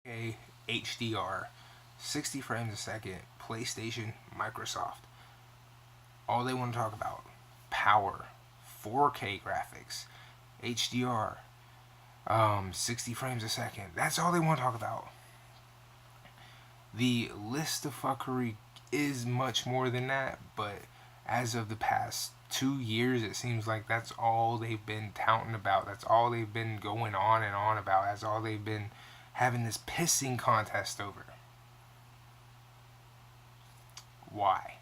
4K HDR, 60 frames a second, PlayStation, Microsoft. All they want to talk about power, 4K graphics, HDR, 60 frames a second. That's all they want to talk about. The list of fuckery is much more than that, but as of the past 2 years, it seems like that's all they've been touting about. That's all they've been going on and on about. That's all they've been having this pissing contest over. Why?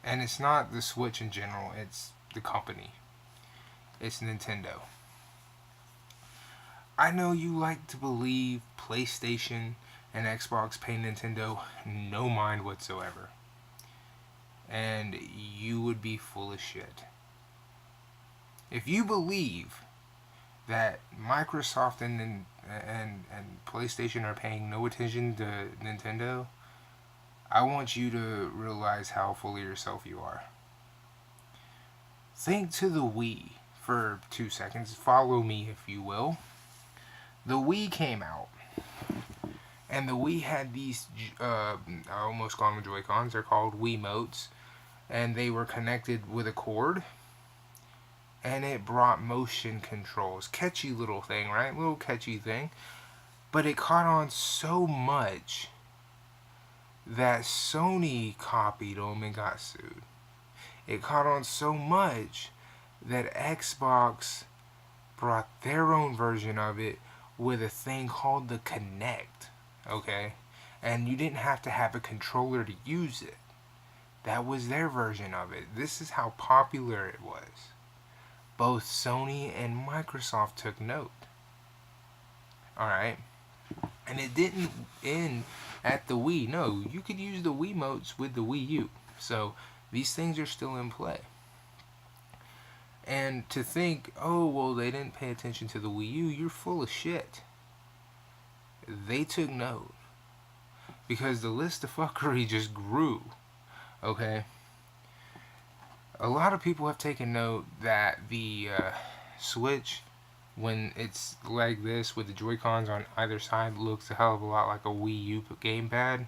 And it's not the Switch in general, it's the company. It's Nintendo. I know you like to believe PlayStation and Xbox pay Nintendo no mind whatsoever. And you would be full of shit. If you believe that Microsoft and PlayStation are paying no attention to Nintendo, I want you to realize how full of yourself you are. Think to the Wii for 2 seconds. Follow me, if you will. The Wii came out, and the Wii had these, I almost call them Joy-Cons. They're called Wiimotes, and they were connected with a cord, and it brought motion controls. Catchy little thing, right? Little catchy thing. But it caught on so much that Sony copied them and got sued. It caught on so much that Xbox brought their own version of it with a thing called the Kinect. Okay? And you didn't have to have a controller to use it. That was their version of it. This is how popular it was. Both Sony and Microsoft took note. Alright? And it didn't end at the Wii. No, you could use the Wiimotes with the Wii U. So these things are still in play. And to think, oh, well, they didn't pay attention to the Wii U, you're full of shit. They took note. Because the list of fuckery just grew. Okay? A lot of people have taken note that the Switch, when it's like this with the Joy-Cons on either side, looks a hell of a lot like a Wii U gamepad.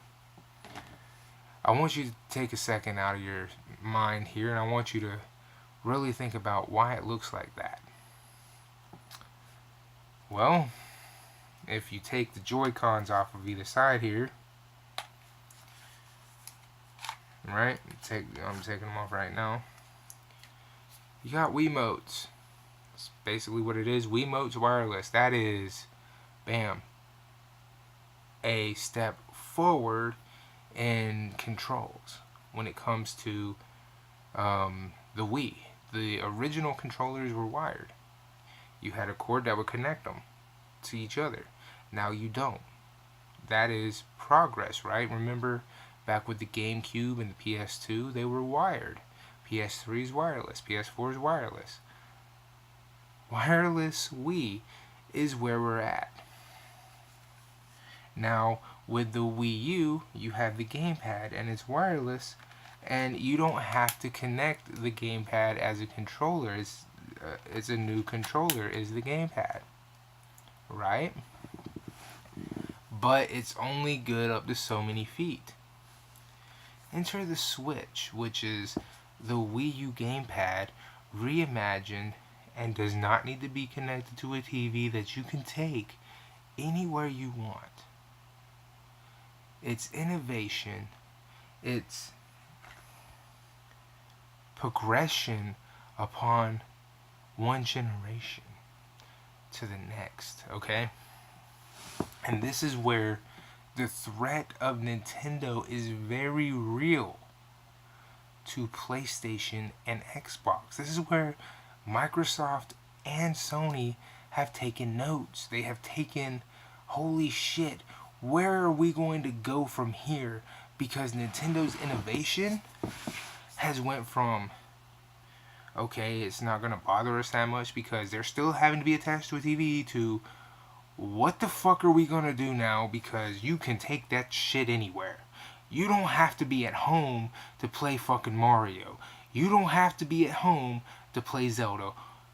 I want you to take a second out of your mind here, and I want you to really think about why it looks like that. Well, if you take the Joy-Cons off of either side here, right? I'm taking them off right now. You got Wiimotes. That's basically what it is. Wiimotes wireless. That is, bam, a step forward in controls when it comes to the Wii. The original controllers were wired. You had a cord that would connect them to each other. Now you don't. That is progress, right? Remember back with the GameCube and the PS2, they were wired. PS3 is wireless. PS4 is wireless. Wireless Wii is where we're at. Now, with the Wii U, you have the gamepad and it's wireless, and you don't have to connect the gamepad as a controller. It's a new controller, is the gamepad. Right? But it's only good up to so many feet. Enter the Switch, which is the Wii U gamepad reimagined and does not need to be connected to a TV that you can take anywhere you want. It's innovation. It's progression upon one generation to the next, okay? And this is where the threat of Nintendo is very real to PlayStation and Xbox. This is where Microsoft and Sony have taken notes. They have taken, holy shit, where are we going to go from here? Because Nintendo's innovation has went from, okay, it's not going to bother us that much because they're still having to be attached to a TV, to what the fuck are we going to do now because you can take that shit anywhere. You don't have to be at home to play fucking Mario. You don't have to be at home to play Zelda.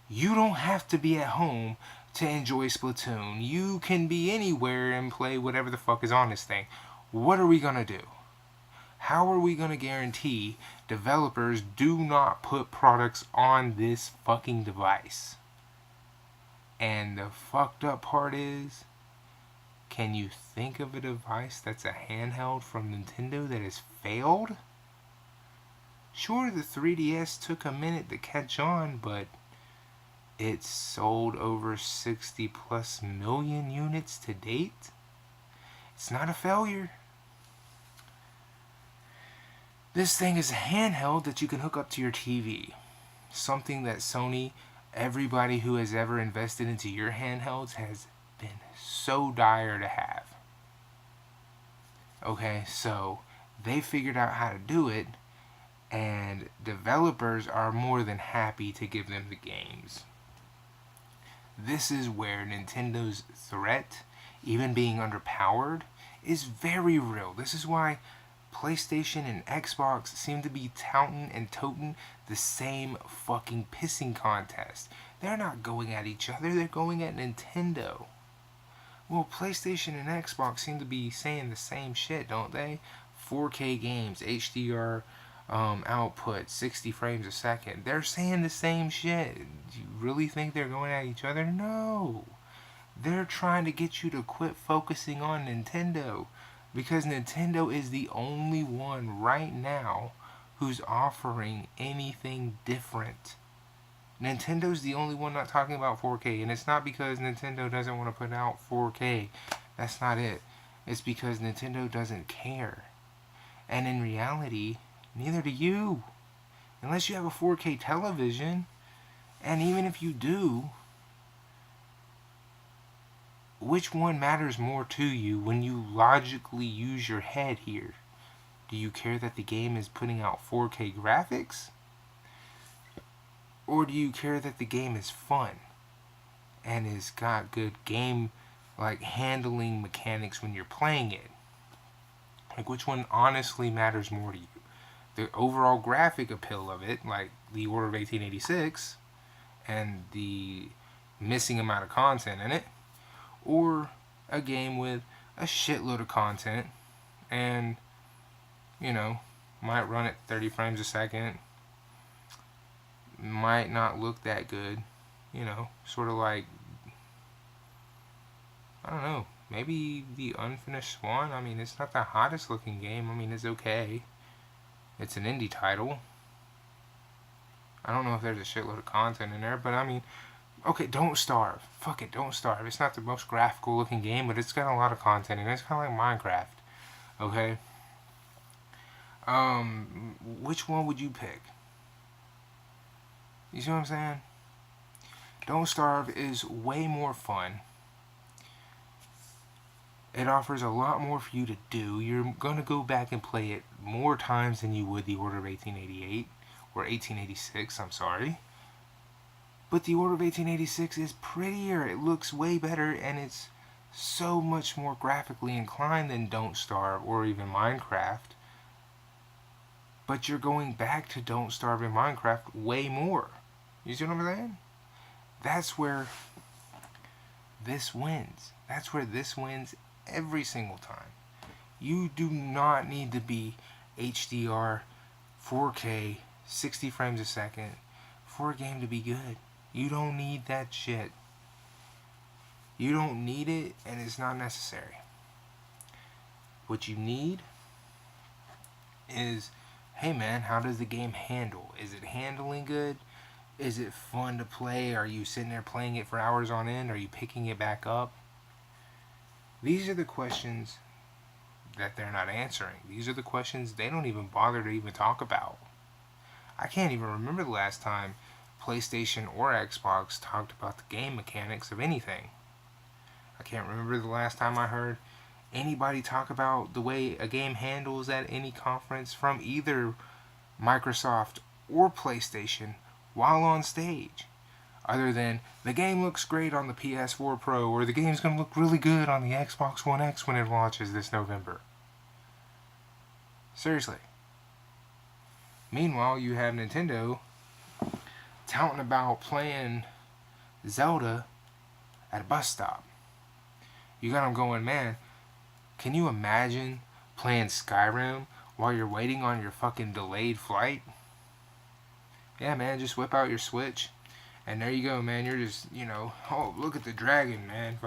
You don't have to be at home to enjoy Splatoon. You can be anywhere and play whatever the fuck is on this thing. What are we gonna do? How are we gonna guarantee developers do not put products on this fucking device? And the fucked up part is, can you think of a device that's a handheld from Nintendo that has failed? Sure, the 3DS took a minute to catch on, but it sold over 60 plus million units to date. It's not a failure. This thing is a handheld that you can hook up to your TV. Something that Sony, everybody who has ever invested into your handhelds has been so dire to have. Okay, so they figured out how to do it, and developers are more than happy to give them the games. This is where Nintendo's threat, even being underpowered, is very real. This is why PlayStation and Xbox seem to be touting and toting the same fucking pissing contest. They're not going at each other, they're going at Nintendo. Well, PlayStation and Xbox seem to be saying the same shit, don't they? 4K games, HDR output, 60 frames a second. They're saying the same shit. Do you really think they're going at each other? No. They're trying to get you to quit focusing on Nintendo, because Nintendo is the only one right now who's offering anything different. Nintendo's the only one not talking about 4K, and it's not because Nintendo doesn't want to put out 4K. That's not it. It's because Nintendo doesn't care. And in reality, neither do you. Unless you have a 4K television, and even if you do, which one matters more to you when you logically use your head here? Do you care that the game is putting out 4K graphics? Or do you care that the game is fun and has got good game like handling mechanics when you're playing it? Like, which one honestly matters more to you? The overall graphic appeal of it, like the Order of 1886, and the missing amount of content in it, or a game with a shitload of content and, you know, might run at 30 frames a second, might not look that good, you know, sort of like, I don't know, maybe the Unfinished Swan. I mean, it's not the hottest looking game. I mean, it's okay. It's an indie title. I don't know if there's a shitload of content in there, but I mean, okay, Don't Starve. Fuck it, Don't Starve. It's not the most graphical looking game, but it's got a lot of content in it. It's kind of like Minecraft. Okay? Which one would you pick? You see what I'm saying? Don't Starve is way more fun. It offers a lot more for you to do. You're going to go back and play it more times than you would the Order of 1888. Or 1886, I'm sorry. But the Order of 1886 is prettier. It looks way better, and it's so much more graphically inclined than Don't Starve or even Minecraft. But you're going back to Don't Starve and Minecraft way more. You see what I'm saying? That's where this wins. That's where this wins every single time. You do not need to be HDR, 4K, 60 frames a second for a game to be good. You don't need that shit. You don't need it, and it's not necessary. What you need is, hey man, how does the game handle? Is it handling good? Is it fun to play? Are you sitting there playing it for hours on end? Are you picking it back up? These are the questions that they're not answering. These are the questions they don't even bother to even talk about. I can't even remember the last time PlayStation or Xbox talked about the game mechanics of anything. I can't remember the last time I heard anybody talk about the way a game handles at any conference from either Microsoft or PlayStation while on stage. Other than, the game looks great on the PS4 Pro, or the game's going to look really good on the Xbox One X when it launches this November. Seriously. Meanwhile, you have Nintendo touting about playing Zelda at a bus stop. You got them going, man, can you imagine playing Skyrim while you're waiting on your fucking delayed flight? Yeah, man, just whip out your Switch, and there you go, man. You're just, oh, look at the dragon, man.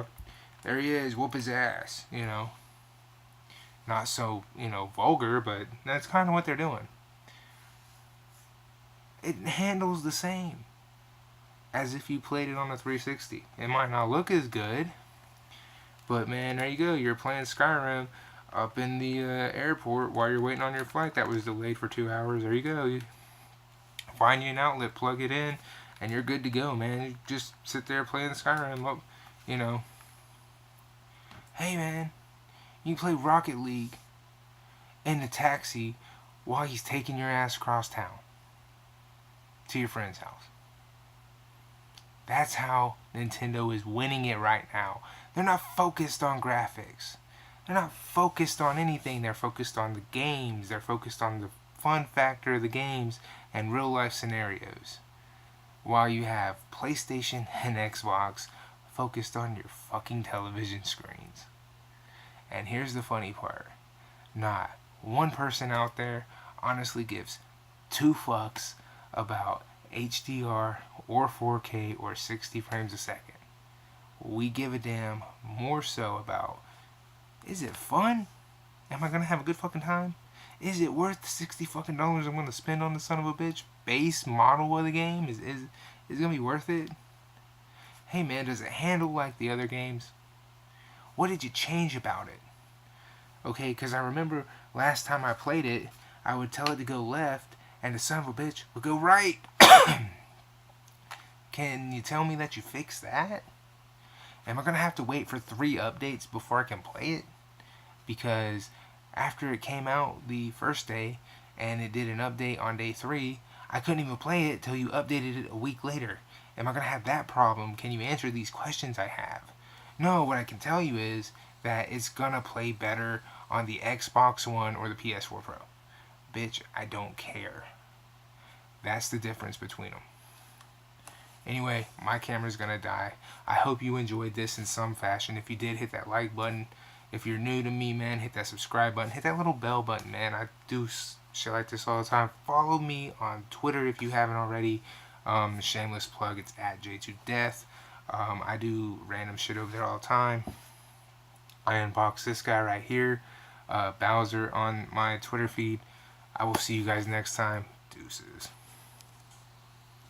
There he is, whoop his ass, Not so, vulgar, but that's kind of what they're doing. It handles the same as if you played it on a 360. It might not look as good, but man, there you go. You're playing Skyrim up in the airport while you're waiting on your flight that was delayed for 2 hours. There you go. You find you an outlet, plug it in, and you're good to go, man. You just sit there playing Skyrim up, Hey, man, you play Rocket League in the taxi while he's taking your ass across town to your friend's house. That's how Nintendo is winning it right now. They're not focused on graphics. They're not focused on anything. They're focused on the games. They're focused on the fun factor of the games and real life scenarios. While you have PlayStation and Xbox focused on your fucking television screens. And here's the funny part. Not one person out there honestly gives 2 fucks about HDR or 4K or 60 frames a second. We give a damn more so about, is it fun? Am I gonna have a good fucking time? Is it worth the $60 fucking dollars I'm gonna spend on the son of a bitch? Base model of the game? Is it gonna be worth it? Hey man, does it handle like the other games? What did you change about it? Okay, because I remember last time I played it, I would tell it to go left, and the son of a bitch would go right. Can you tell me that you fixed that? Am I going to have to wait for 3 updates before I can play it? Because after it came out the first day, and it did an update on day 3, I couldn't even play it till you updated it a week later. Am I going to have that problem? Can you answer these questions I have? No, what I can tell you is that it's going to play better on the Xbox One or the PS4 Pro. Bitch, I don't care. That's the difference between them. Anyway, my camera's going to die. I hope you enjoyed this in some fashion. If you did, hit that like button. If you're new to me, man, hit that subscribe button. Hit that little bell button, man. I do shit like this all the time. Follow me on Twitter if you haven't already. Shameless plug, it's at J2Death. I do random shit over there all the time. I unbox this guy right here, Bowser, on my Twitter feed. I will see you guys next time. Deuces.